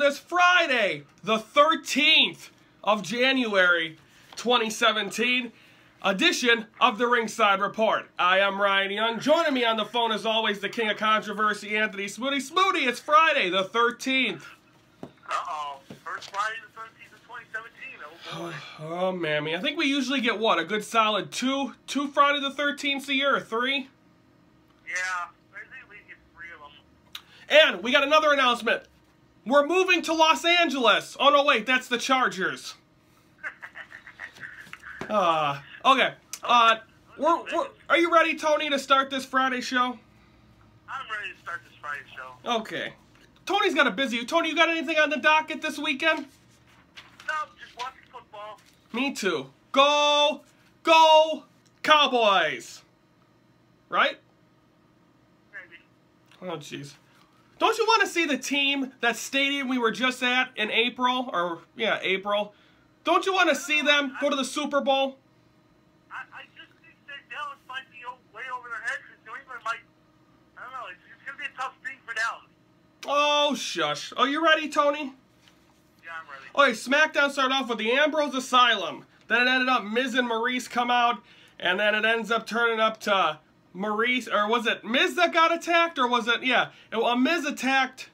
this Friday, the 13th of January, 2017 edition of the Ringside Report. I am Ryan Young. Joining me on the phone, as always, the king of controversy, Anthony Smoody. Smoody, it's Friday, the 13th. Uh-oh. First Friday the 13th of 2017. Oh, boy. Oh, mammy. I think we usually get, what, a good solid two Friday the 13th a year, or three? Yeah, I think we get 3 of them. And we got another announcement. We're moving to Los Angeles. Oh, no, wait, that's the Chargers. Okay. Are you ready, Tony, to start this Friday show? I'm ready to start this Friday show. Okay. Tony's got a busy... Tony, you got anything on the docket this weekend? No, just watching football. Me too. Go Cowboys! Right? Maybe. Oh, jeez. Don't you want to see the team, that stadium we were just at in April? April. Don't you want to see them go to the Super Bowl? I just think that Dallas might be way over their heads, because New England might... I don't know, it's going to be a tough thing for Dallas. Oh, shush. Oh, you ready, Tony? Yeah, I'm ready. Okay, Smackdown started off with the Ambrose Asylum. Then it ended up Miz and Maurice come out, and then it ends up turning up to Maurice, or was it Miz that got attacked, or was it, Miz attacked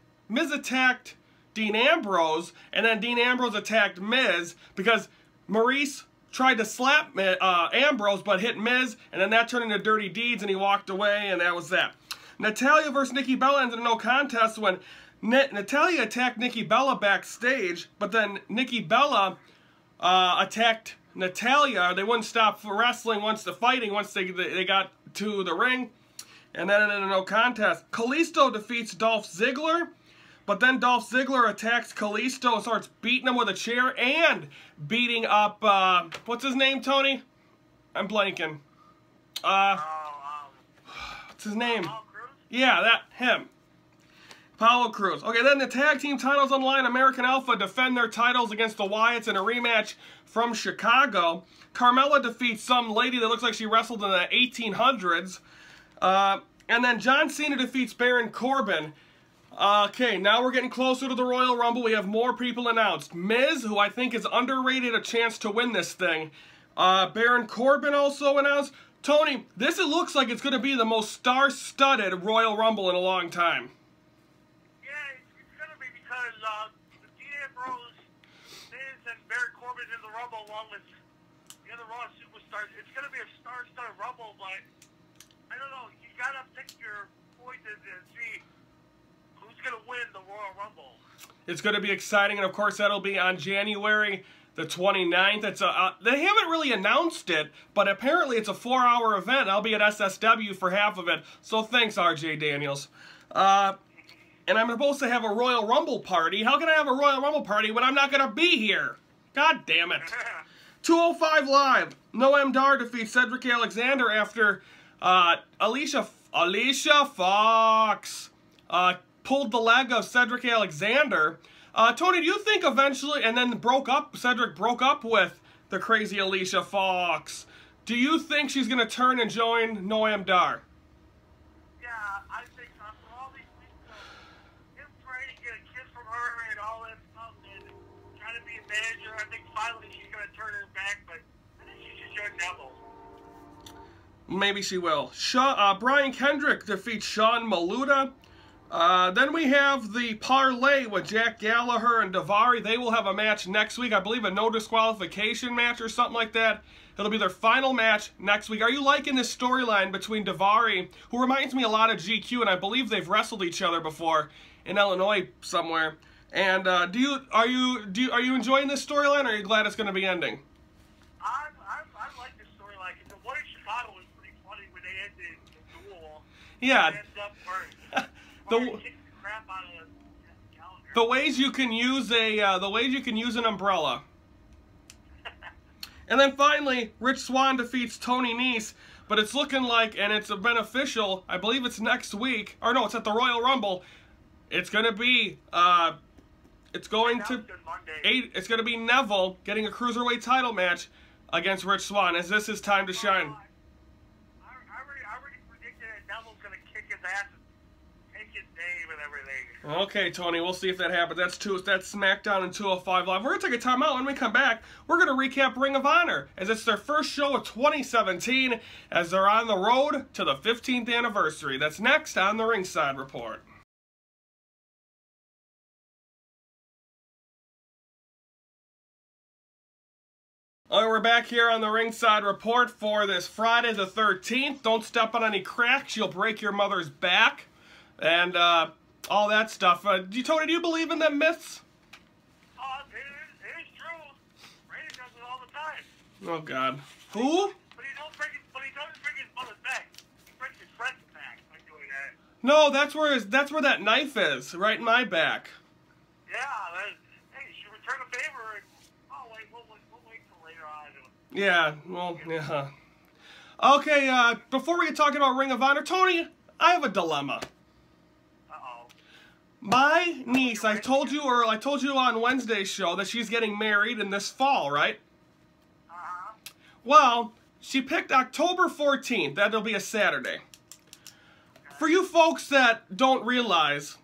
Dean Ambrose, and then Dean Ambrose attacked Miz, because Maurice tried to slap Ambrose, but hit Miz, and then that turned into dirty deeds, and he walked away, and that was that. Natalya versus Nikki Bella ended in no contest when Natalya attacked Nikki Bella backstage, but then Nikki Bella attacked Natalya. They wouldn't stop for wrestling once they got to the ring, and then it ended in no contest. Kalisto defeats Dolph Ziggler, but then Dolph Ziggler attacks Kalisto and starts beating him with a chair and beating up, what's his name, Tony? I'm blanking. What's his name? Apollo Crews? Yeah, him. Apollo Crews. Okay, then the tag team titles on the line. American Alpha defend their titles against the Wyatts in a rematch from Chicago. Carmella defeats some lady that looks like she wrestled in the 1800s. And then John Cena defeats Baron Corbin. Okay, now we're getting closer to the Royal Rumble. We have more people announced. Miz, who I think is underrated, a chance to win this thing. Baron Corbin also announced. Tony, it looks like it's going to be the most star-studded Royal Rumble in a long time. Yeah, it's going to be because Dean Ambrose, Miz, and Baron Corbin in the Rumble along with the other Raw superstars. It's going to be a star-studded Rumble, but I don't know. You got to pick your poison and see who's going to win the Royal Rumble. It's going to be exciting, and of course that'll be on January the 29th. They haven't really announced it, but apparently it's a 4-hour event. I'll be at SSW for half of it, so thanks, RJ Daniels. And I'm supposed to have a Royal Rumble party. How can I have a Royal Rumble party when I'm not going to be here? God damn it. 205 Live. Noam Dar defeats Cedric Alexander after Alicia Fox pulled the leg of Cedric Alexander. Tony, do you think eventually, and then Cedric broke up with the crazy Alicia Fox. Do you think she's going to turn and join Noam Dar? Yeah, I think after all these weeks of him trying to get a kiss from her and all that stuff and trying to be a manager, I think finally she's going to turn her back, but I think she should join Neville. Maybe she will. Brian Kendrick defeats Sean Maluda. Then we have the parlay with Jack Gallagher and Daivari. They will have a match next week. I believe a no disqualification match or something like that. It'll be their final match next week. Are you liking this storyline between Daivari, who reminds me a lot of GQ, and I believe they've wrestled each other before in Illinois somewhere? And are you enjoying this storyline, or are you glad it's going to be ending? I like this storyline because the one in Chicago was pretty funny when they ended the duel. Yeah. The ways you can use an umbrella. And then finally, Rich Swann defeats Tony Nese, but it's looking like, and it's beneficial, I believe it's next week, or no, it's at the Royal Rumble. It's gonna be it's going to be Neville getting a Cruiserweight title match against Rich Swann. Is this his time to shine? I already predicted that Neville's gonna kick his ass and take his name and everything. Okay, Tony, we'll see if that happens. That's SmackDown and 205 Live. We're going to take a timeout. When we come back, we're going to recap Ring of Honor, as it's their first show of 2017, as they're on the road to the 15th anniversary. That's next on the Ringside Report. All right, we're back here on the Ringside Report for this Friday the 13th. Don't step on any cracks. You'll break your mother's back. And, all that stuff. Tony, do you believe in them myths? It is true. Brady does it all the time. Oh, God. Who? But he doesn't break his mother's back. He breaks his friend's back by doing that. No, that's where that knife is, right in my back. Yeah, hey, you should return a favor. We'll wait till later on. Yeah, well, yeah. Okay, before we get talking about Ring of Honor, Tony, I have a dilemma. My niece, I told you on Wednesday's show that she's getting married in this fall, right? Uh-huh. Well, she picked October 14th. That'll be a Saturday. Okay. For you folks that don't realize,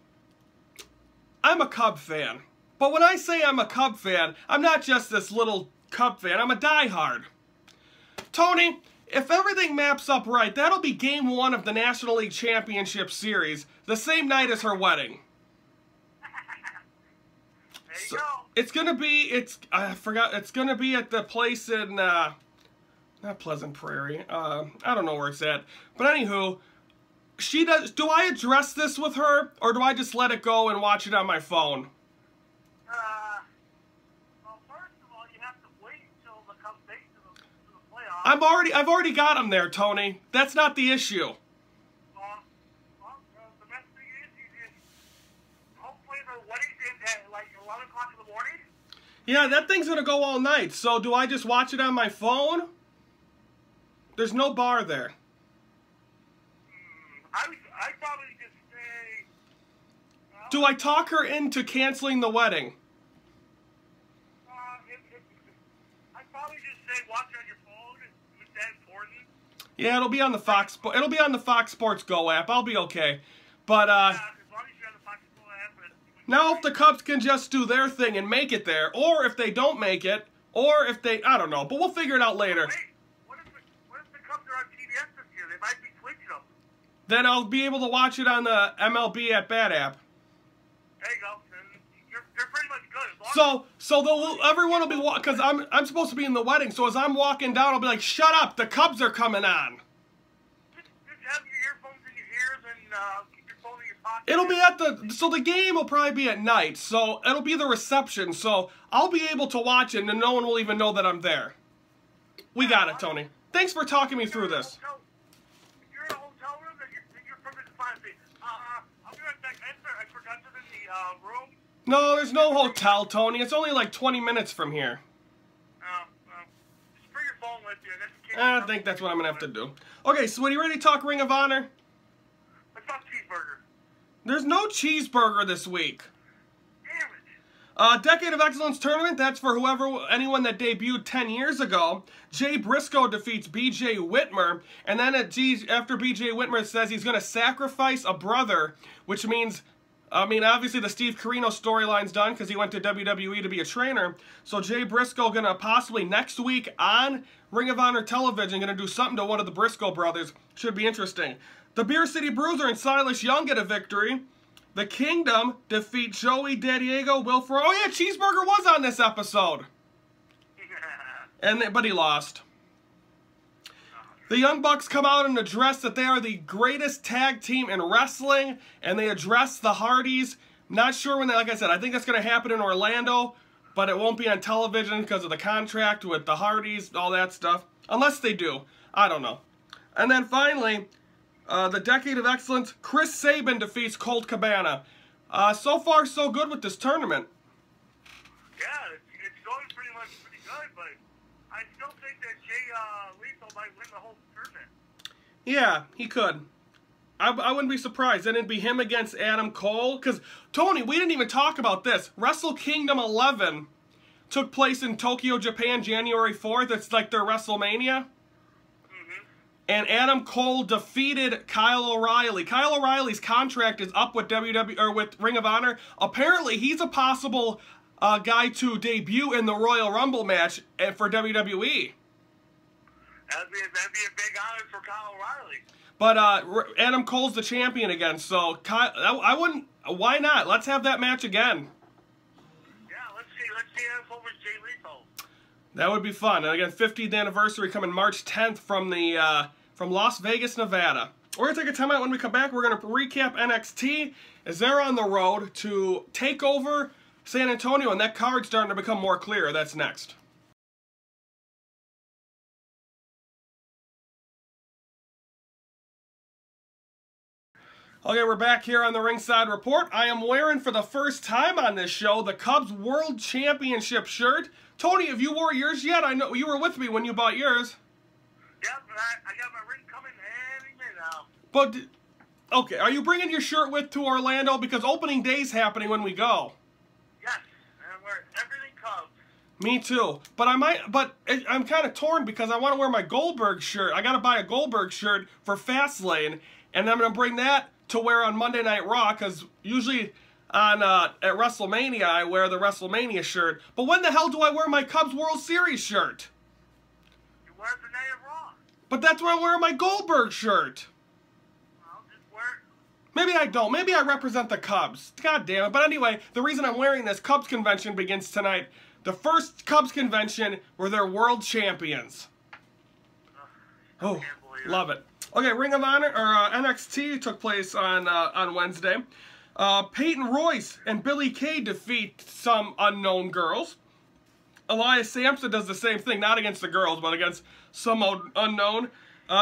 I'm a Cub fan. But when I say I'm a Cub fan, I'm not just this little Cub fan. I'm a diehard. Tony, if everything maps up right, that'll be Game 1 of the National League Championship Series, the same night as her wedding. There you go. It's gonna be at the place in, not Pleasant Prairie, I don't know where it's at. But anywho, do I address this with her, or do I just let it go and watch it on my phone? Well, first of all, you have to wait until the Cubs make to the playoffs. I've already got them there, Tony. That's not the issue. The best thing is, hopefully the wedding's at like 11 o'clock in the morning. Yeah, that thing's gonna go all night. So do I just watch it on my phone? There's no bar there. I'd probably just say... Do I talk her into canceling the wedding? I'd probably just say watch it on your phone. Is that important? Yeah, it'll be on the Fox Sports Go app. I'll be okay. But Yeah, as long as you're on the Fox Sports app. now if the Cubs can just do their thing and make it there, or if they don't make it, or if they, I don't know, but we'll figure it out later. Wait, what if the Cubs are on TBS this year? They might be switching them. Then I'll be able to watch it on the MLB at Bat app. There you go. You're pretty much good. So everyone will be because I'm supposed to be in the wedding. So as I'm walking down, I'll be like, "Shut up! The Cubs are coming on." Just have your earphones in your ears and keep your phone in your pocket. It'll be so the game will probably be at night. So it'll be the reception. So I'll be able to watch it, and no one will even know that I'm there. We got it, Tony. Thanks for talking me through this. If you're in a hotel room, then you're perfect to find me. I'll be right back. I forgot to in the room. No, there's no hotel, Tony. It's only like 20 minutes from here. Just bring your phone with you. I think that's what I'm going to have to do. Okay, sweetie, ready to talk Ring of Honor? Let's talk cheeseburger. There's no cheeseburger this week. Damn it. Decade of Excellence tournament, that's for anyone that debuted 10 years ago. Jay Briscoe defeats B.J. Whitmer, and then after B.J. Whitmer says he's going to sacrifice a brother, which means, obviously the Steve Corino storyline's done because he went to WWE to be a trainer. So Jay Briscoe going to possibly next week on Ring of Honor television going to do something to one of the Briscoe brothers. Should be interesting. The Beer City Bruiser and Silas Young get a victory. The Kingdom defeat Joey DeDiego, Will Ferraro. Oh yeah, Cheeseburger was on this episode. But he lost. The Young Bucks come out and address that they are the greatest tag team in wrestling, and they address the Hardys. Not sure when like I said, I think that's going to happen in Orlando, but it won't be on television because of the contract with the Hardys, all that stuff. Unless they do. I don't know. And then finally, the Decade of Excellence, Chris Sabin defeats Colt Cabana. So far, so good with this tournament. Yeah, it's going pretty good, but I still think that Jay Lethal might win the whole tournament. Yeah, he could. I wouldn't be surprised. Then it'd be him against Adam Cole. Because, Tony, we didn't even talk about this. Wrestle Kingdom 11 took place in Tokyo, Japan, January 4th. It's like their WrestleMania. and Adam Cole defeated Kyle O'Reilly. Kyle O'Reilly's contract is up with with Ring of Honor. Apparently, he's a possible guy to debut in the Royal Rumble match for WWE. That'd be a big honor for Kyle O'Reilly. But Adam Cole's the champion again, so I wouldn't. Why not? Let's have that match again. Yeah, let's see Adam Cole versus Jay Lethal. That would be fun. And again, 50th anniversary coming March 10th from Las Vegas, Nevada. We're gonna take a time out. When we come back, we're gonna recap NXT as they're on the road to take over San Antonio, and that card's starting to become more clear. That's next. Okay, we're back here on the Ringside Report. I am wearing for the first time on this show the Cubs World Championship shirt. Tony, have you wore yours yet? I know you were with me when you bought yours. Yep, I got my ring coming any minute now. But, okay, are you bringing your shirt with to Orlando? Because opening day's happening when we go. Yes, and we're everything Cubs. Me too. But I'm kind of torn because I want to wear my Goldberg shirt. I got to buy a Goldberg shirt for Fastlane, and I'm going to bring that to wear on Monday Night Raw, because usually at WrestleMania I wear the WrestleMania shirt. But when the hell do I wear my Cubs World Series shirt? You wear it the night of Raw. But that's when I'm wearing my Goldberg shirt. Well, just wear it. Maybe I don't. Maybe I represent the Cubs. God damn it. But anyway, the reason I'm wearing this, Cubs convention begins tonight. The first Cubs convention where they're world champions. Oh, love it. Okay, Ring of Honor, or NXT took place on Wednesday. Peyton Royce and Billie Kay defeat some unknown girls. Elias Sampson does the same thing, not against the girls, but against some unknown.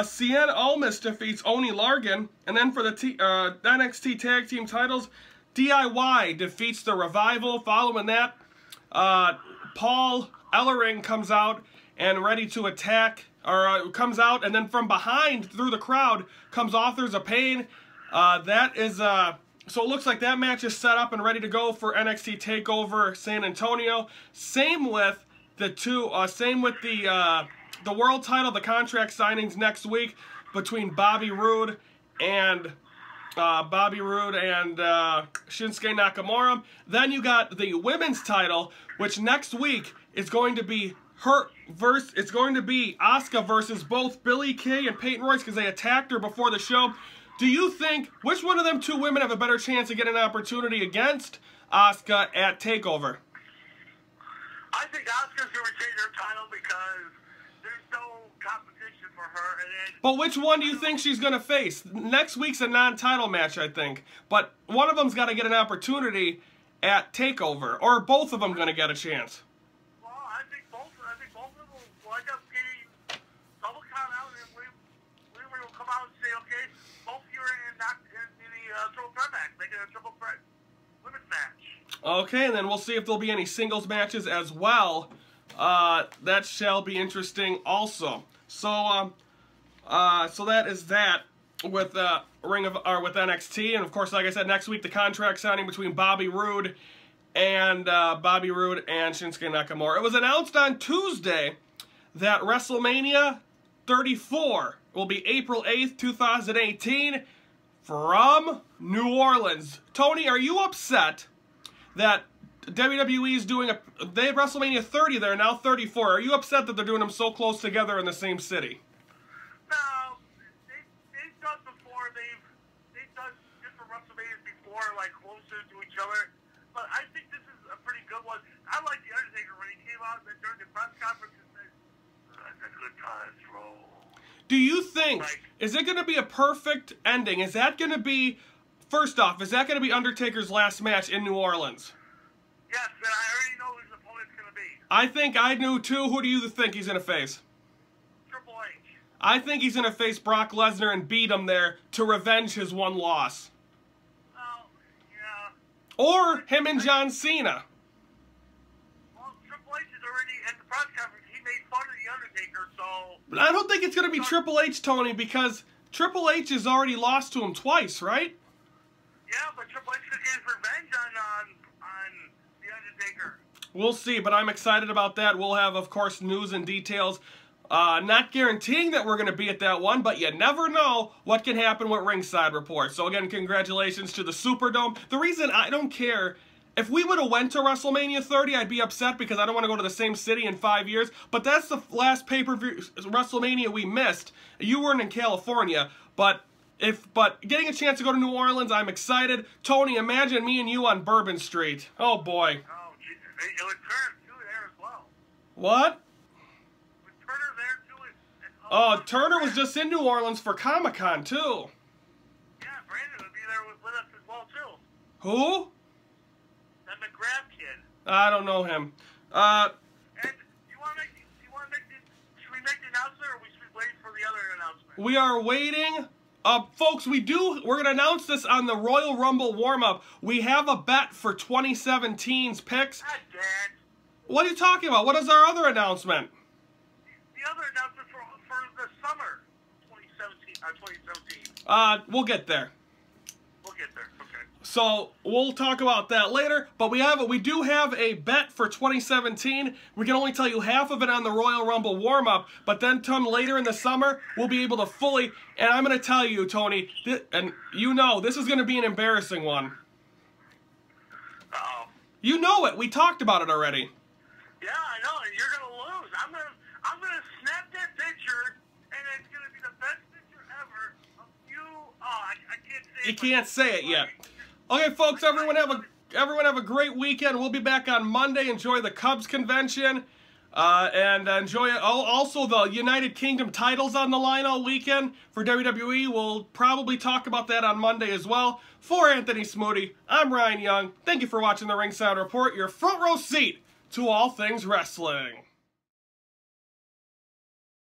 Sienna Almas defeats Oni Largan. And then for the NXT Tag Team titles, DIY defeats the Revival. Following that, Paul Ellering comes out and ready to attack, comes out, and then from behind, through the crowd, comes Authors of Pain. So it looks like that match is set up and ready to go for NXT TakeOver San Antonio. Same with the world title, the contract signings next week between Bobby Roode and Shinsuke Nakamura. Then you got the women's title, which next week is going to be it's going to be Asuka versus both Billie Kay and Peyton Royce, because they attacked her before the show. Do you think, which one of them two women have a better chance of getting an opportunity against Asuka at TakeOver? I think Asuka's going to retain her title because there's no competition for her. But which one do you think she's going to face? Next week's a non-title match, I think. But one of them's got to get an opportunity at TakeOver. Or are both of them going to get a chance? Well, I think both of them will end up getting double count out, and we will come out and say, okay, both of you are in the triple threat match, making a triple threat women's match. Okay, and then we'll see if there'll be any singles matches as well. That shall be interesting also. So that is that with with NXT, and of course, like I said, next week the contract signing between Bobby Roode and Shinsuke Nakamura. It was announced on Tuesday that WrestleMania 34 will be April 8th, 2018, from New Orleans. Tony, are you upset that WWE is doing they had WrestleMania 30 there, now 34. Are you upset that they're doing them so close together in the same city? No, they've done before. They've done different WrestleManias before, like closer to each other. But I think this is a pretty good one. I like The Undertaker when he came out during the press conference and said, "That's a good time, bro." Do you think, is it going to be a perfect ending? Is that going to be, first off, is that going to be Undertaker's last match in New Orleans? Yes, and I already know who his opponent's going to be. I think I knew too. Who do you think he's going to face? Triple H. I think he's going to face Brock Lesnar and beat him there to revenge his one loss. Well, yeah. Or him and John Cena. Well, Triple H is already at the press conference. He made fun of The Undertaker, so... But I don't think it's going to be Triple H, Tony, because Triple H has already lost to him twice, right? Yeah, but Triple H could get his revenge on The Undertaker. We'll see, but I'm excited about that. We'll have, of course, news and details Not guaranteeing that we're going to be at that one, but you never know what can happen with Ringside Report. So again, congratulations to the Superdome. The reason I don't care, if we would have went to WrestleMania 30, I'd be upset because I don't want to go to the same city in 5 years. But that's the last pay-per-view WrestleMania we missed. You weren't in California, but getting a chance to go to New Orleans, I'm excited. Tony, imagine me and you on Bourbon Street. Oh boy. Oh, it would Turner too there as well. What? With Turner there too. Oh, Turner was just in New Orleans for Comic-Con too. Yeah, Brandon would be there with us as well too. Who? That McGrath kid. I don't know him. And should we make the announcement or should we wait for the other announcement? We are waiting. Folks, we're going to announce this on the Royal Rumble warm-up. We have a bet for 2017's picks. God, Dan. What are you talking about? What is our other announcement? The other announcement for the summer 2017. We'll get there. We'll get there. Okay. So we'll talk about that later, but we do have a bet for 2017. We can only tell you half of it on the Royal Rumble warm-up, but then come later in the summer, we'll be able to fully, and I'm going to tell you, Tony, and you know, this is going to be an embarrassing one. Uh-oh. You know it. We talked about it already. Yeah, I know, and you're going to lose. I'm gonna snap that picture, and it's going to be the best picture ever of you. Oh, I can't say it. You can't say it yet. Okay, folks, everyone have a great weekend. We'll be back on Monday. Enjoy the Cubs convention. And enjoy also the United Kingdom titles on the line all weekend for WWE. We'll probably talk about that on Monday as well. For Anthony Smoody, I'm Ryan Young. Thank you for watching the Ringside Report, your front row seat to all things wrestling.